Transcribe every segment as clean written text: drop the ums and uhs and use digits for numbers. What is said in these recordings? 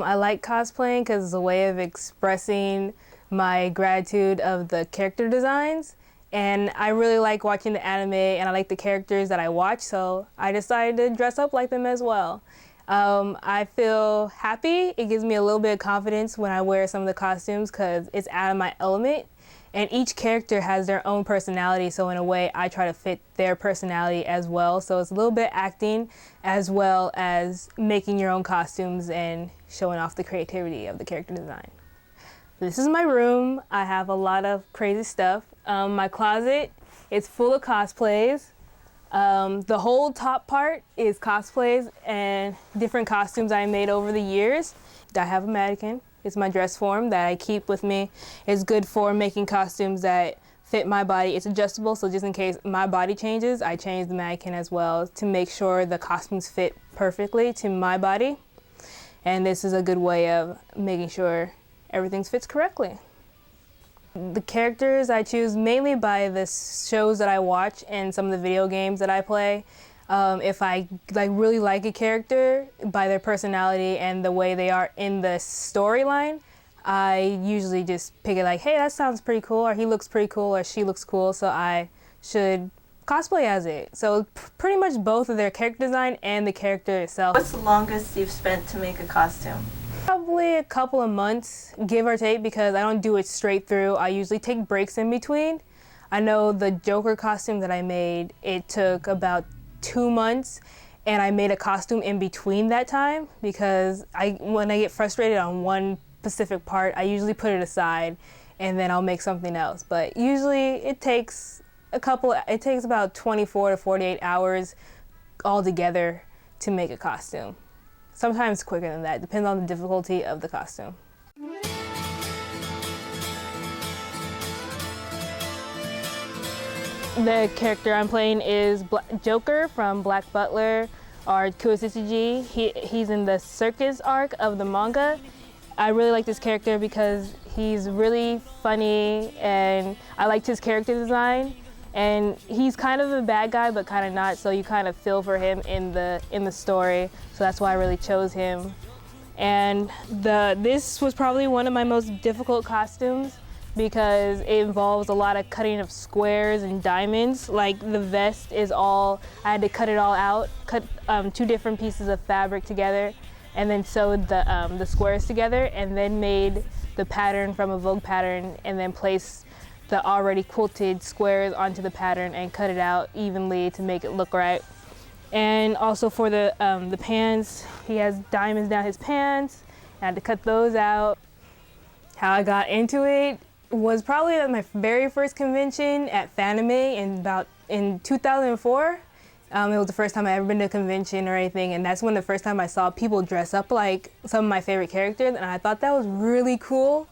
I like cosplaying because it's a way of expressing my gratitude of the character designs. And I really like watching the anime and I like the characters that I watch, so I decided to dress up like them as well. I feel happy. It gives me a little bit of confidence when I wear some of the costumes because it's out of my element. And each character has their own personality, so in a way I try to fit their personality as well. So it's a little bit acting as well as making your own costumes and showing off the creativity of the character design. This is my room. I have a lot of crazy stuff. My closet is full of cosplays. The whole top part is cosplays and different costumes I made over the years. I have a mannequin. It's my dress form that I keep with me. It's good for making costumes that fit my body. It's adjustable, so just in case my body changes, I change the mannequin as well to make sure the costumes fit perfectly to my body. And this is a good way of making sure everything fits correctly. The characters I choose mainly by the shows that I watch and some of the video games that I play. If I really like a character by their personality and the way they are in the storyline, I usually just pick it like, hey, that sounds pretty cool, or he looks pretty cool, or she looks cool, so I should cosplay as it. So pretty much both of their character design and the character itself. What's the longest you've spent to make a costume? Probably a couple of months, give or take, because I don't do it straight through. I usually take breaks in between. I know the Joker costume that I made, it took about 2 months, and I made a costume in between that time because when I get frustrated on one specific part, I usually put it aside and then I'll make something else. But usually it takes about 24 to 48 hours altogether to make a costume. Sometimes quicker than that, depends on the difficulty of the costume. The character I'm playing is Joker from Black Butler, or Kuositsujii. He's in the circus arc of the manga. I really like this character because he's really funny and I liked his character design. And he's kind of a bad guy, but kind of not, so you kind of feel for him in the story. So that's why I really chose him. And this was probably one of my most difficult costumes because it involves a lot of cutting of squares and diamonds. Like the vest is all, I had to cut it all out, cut 2 different pieces of fabric together, and then sewed the squares together, and then made the pattern from a Vogue pattern, and then placed the already quilted squares onto the pattern and cut it out evenly to make it look right. And also for the pants, he has diamonds down his pants. I had to cut those out. How I got into it was probably at my very first convention at Fanime in 2004. It was the first time I ever been to a convention or anything, and that's when the first time I saw people dress up like some of my favorite characters, and I thought that was really cool.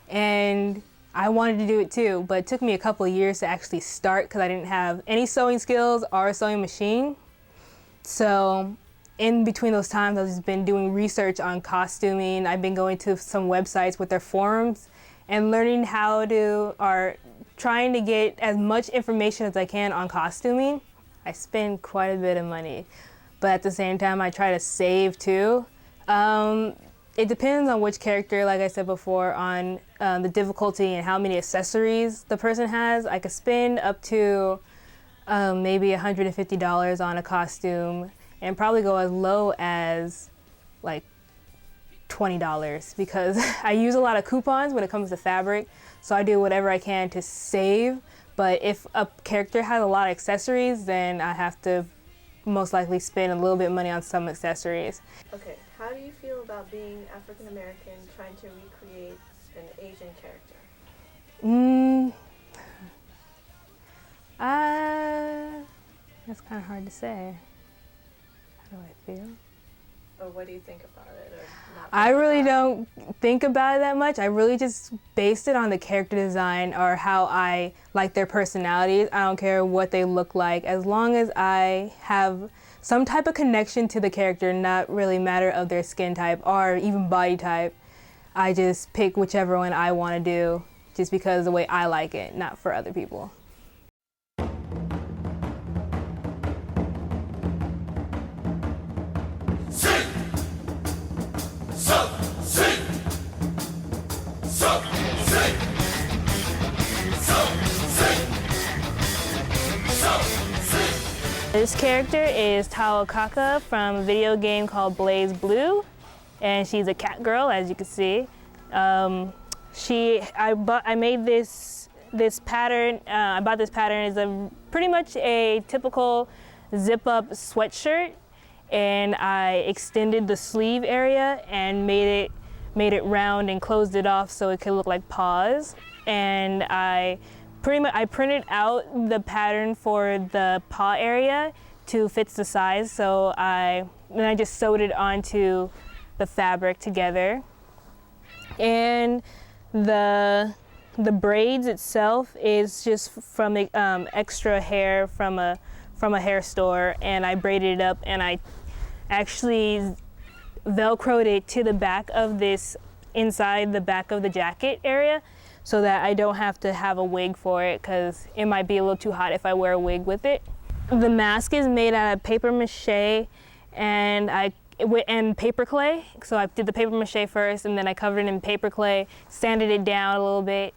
And I wanted to do it too, but it took me a couple of years to actually start because I didn't have any sewing skills or a sewing machine. So in between those times, I've just been doing research on costuming. I've been going to some websites with their forums and learning or trying to get as much information as I can on costuming. I spend quite a bit of money, but at the same time, I try to save too. It depends on which character, like I said before, on the difficulty and how many accessories the person has. I could spend up to maybe $150 on a costume and probably go as low as like $20 because I use a lot of coupons when it comes to fabric, so I do whatever I can to save. But if a character has a lot of accessories, then I have to most likely spend a little bit of money on some accessories. Okay, how do you feel about being African American trying to recreate an Asian character? That's kind of hard to say. How do I feel? Or what do you think about it? Or not I really don't think about it that much. I really just based it on the character design or how I like their personalities. I don't care what they look like, as long as I have some type of connection to the character, not really matter of their skin type or even body type. I just pick whichever one I want to do just because of the way I like it, not for other people. Sing! So! This character is Taokaka from a video game called Blaze Blue, and she's a cat girl, as you can see. I made this pattern. I bought this pattern. It's pretty much a typical zip-up sweatshirt, and I extended the sleeve area and made it round and closed it off so it could look like paws. And I printed out the pattern for the paw area to fit the size, so I just sewed it onto the fabric together. And the braids itself is just from extra hair from a hair store, and I braided it up, and I actually velcroed it to the back of this, inside the back of the jacket area, so that I don't have to have a wig for it, because it might be a little too hot if I wear a wig with it. The mask is made out of paper mache and paper clay. So I did the paper mache first, and then I covered it in paper clay, sanded it down a little bit,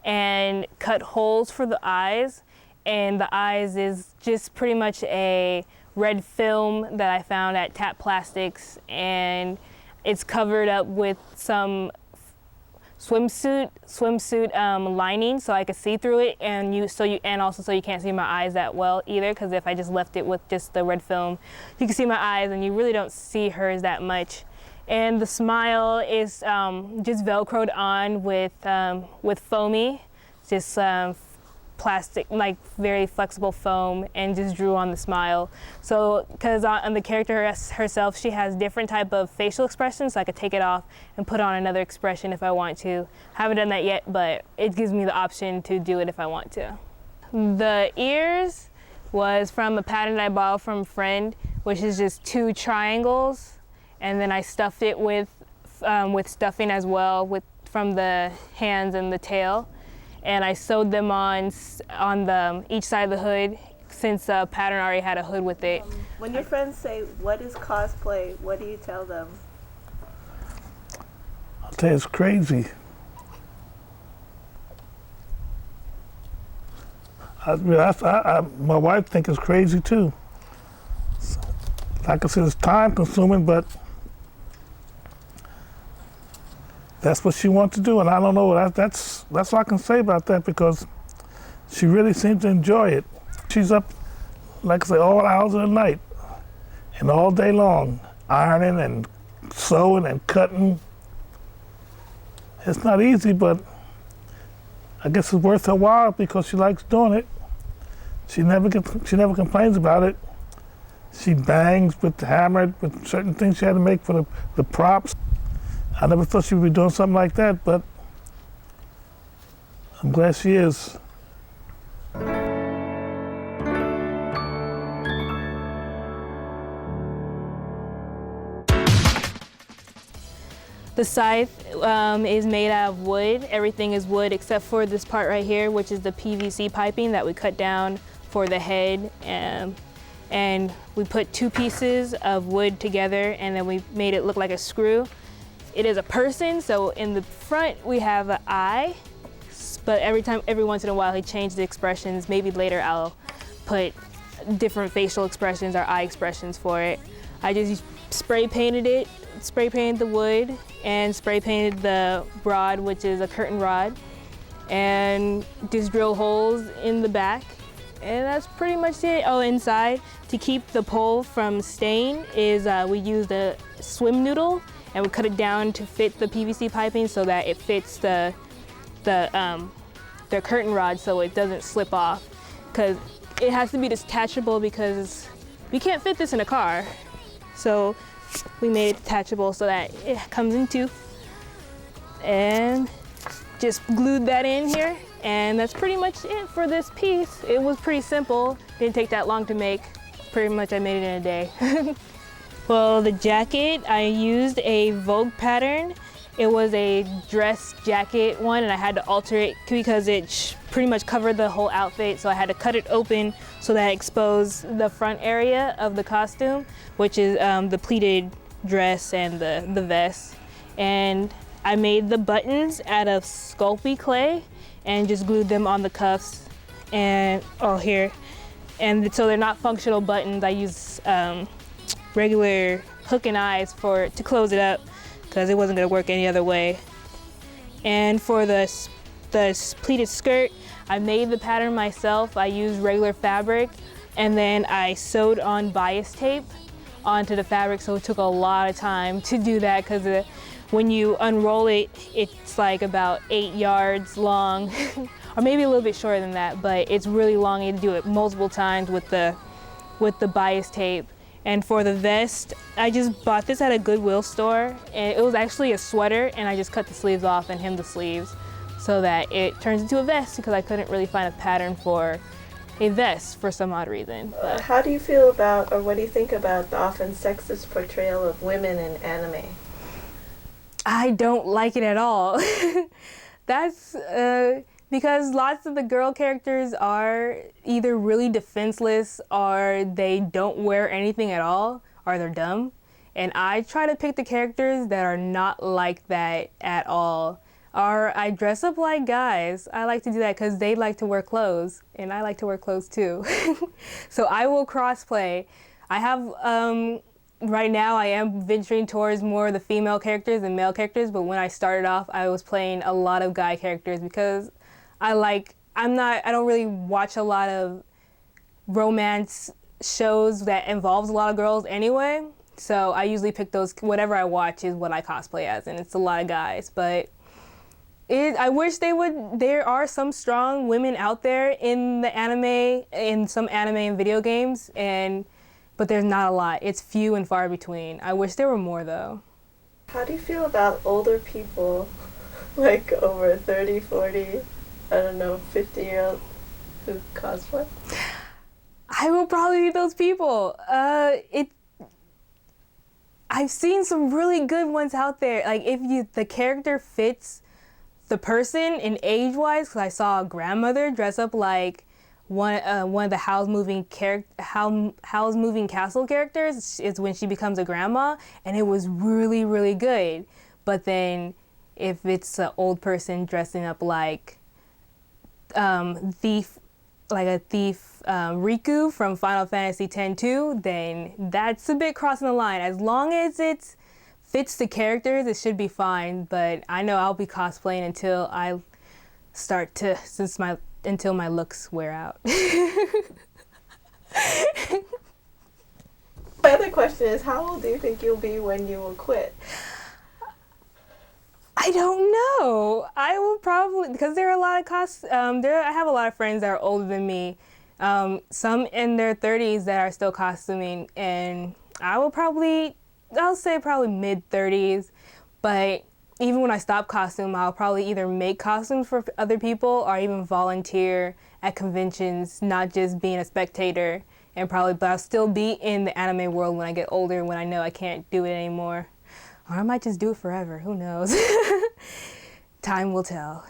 and cut holes for the eyes. And the eyes is just pretty much a red film that I found at Tap Plastics, and it's covered up with some swimsuit lining, so I could see through it, and also so you can't see my eyes that well either, because if I just left it with just the red film, you can see my eyes and you really don't see hers that much. And the smile is just velcroed on with foamy, just plastic, like very flexible foam, and just drew on the smile. So, because on the character herself, she has different type of facial expressions, so I could take it off and put on another expression if I want to. Haven't done that yet, but it gives me the option to do it if I want to. The ears was from a pattern I bought from a friend, which is just 2 triangles, and then I stuffed it with stuffing as well, from the hands and the tail. And I sewed them on each side of the hood, since the pattern already had a hood with it. When your friends say, "What is cosplay?" what do you tell them? I'll tell you, it's crazy. My wife thinks it's crazy too. So, like I said, it's time consuming, but that's what she wants to do, and I don't know. That's all I can say about that, because she really seems to enjoy it. She's up, like I say, all hours of the night and all day long, ironing and sewing and cutting. It's not easy, but I guess it's worth her while because she likes doing it. She never complains about it. She bangs with the hammer with certain things she had to make for the props. I never thought she would be doing something like that, but I'm glad she is. The scythe is made out of wood. Everything is wood except for this part right here, which is the PVC piping that we cut down for the head. And we put 2 pieces of wood together, and then we made it look like a screw. It is a person, so in the front we have an eye, but every once in a while he changes the expressions. Maybe later I'll put different facial expressions or eye expressions for it. I just spray painted the wood, and spray painted the rod, which is a curtain rod, and just drill holes in the back. And that's pretty much it. Oh, inside, to keep the pole from staying, is we used a swim noodle, and we cut it down to fit the PVC piping so that it fits the curtain rod so it doesn't slip off. Because it has to be detachable, because we can't fit this in a car. So we made it detachable so that it comes in 2. And just glued that in here. And that's pretty much it for this piece. It was pretty simple. Didn't take that long to make. Pretty much I made it in a day. Well, the jacket, I used a Vogue pattern. It was a dress jacket one, and I had to alter it because it pretty much covered the whole outfit, so I had to cut it open so that it exposed the front area of the costume, which is the pleated dress and the vest. And I made the buttons out of Sculpey clay and just glued them on the cuffs. And, oh, here, and so they're not functional buttons. I use regular hook and eyes to close it up because it wasn't going to work any other way. And for the pleated skirt, I made the pattern myself. I used regular fabric, and then I sewed on bias tape onto the fabric, so it took a lot of time to do that because when you unroll it, it's like about 8 yards long, or maybe a little bit shorter than that, but it's really long. You have to do it multiple times with the bias tape. And for the vest, I just bought this at a Goodwill store, and it was actually a sweater, and I just cut the sleeves off and hemmed the sleeves so that it turns into a vest because I couldn't really find a pattern for a vest for some odd reason. But how do you feel about, or what do you think about the often sexist portrayal of women in anime? I don't like it at all. That's because lots of the girl characters are either really defenseless or they don't wear anything at all or they're dumb. And I try to pick the characters that are not like that at all. Or I dress up like guys. I like to do that because they like to wear clothes and I like to wear clothes too. So I will crossplay. I have right now I am venturing towards more of the female characters than male characters, but when I started off I was playing a lot of guy characters because I don't really watch a lot of romance shows that involves a lot of girls anyway. So I usually pick those, whatever I watch is what I cosplay as, and it's a lot of guys. But I wish there are some strong women out there in the anime, in some anime and video games, but there's not a lot. It's few and far between. I wish there were more though. How do you feel about older people, like over 30, 40, I don't know, 50-year-old who cosplay? I will probably be those people. I've seen some really good ones out there. Like if the character fits the person in age-wise, because I saw a grandmother dress up like one of the Howl's Moving Castle characters is when she becomes a grandma, and it was really, really good. But then if it's an old person dressing up like thief Riku from Final Fantasy X-2, then that's a bit crossing the line. As long as it fits the characters, it should be fine. But I know I'll be cosplaying until I start to, until my looks wear out. My other question is, how old do you think you'll be when you will quit? I don't know. I will probably, because there are a lot of I have a lot of friends that are older than me, some in their 30s that are still costuming, and I'll say probably mid-30s, but even when I stop costume, I'll probably either make costumes for other people or even volunteer at conventions, not just being a spectator, but I'll still be in the anime world when I get older, when I know I can't do it anymore. Or I might just do it forever, who knows? Time will tell.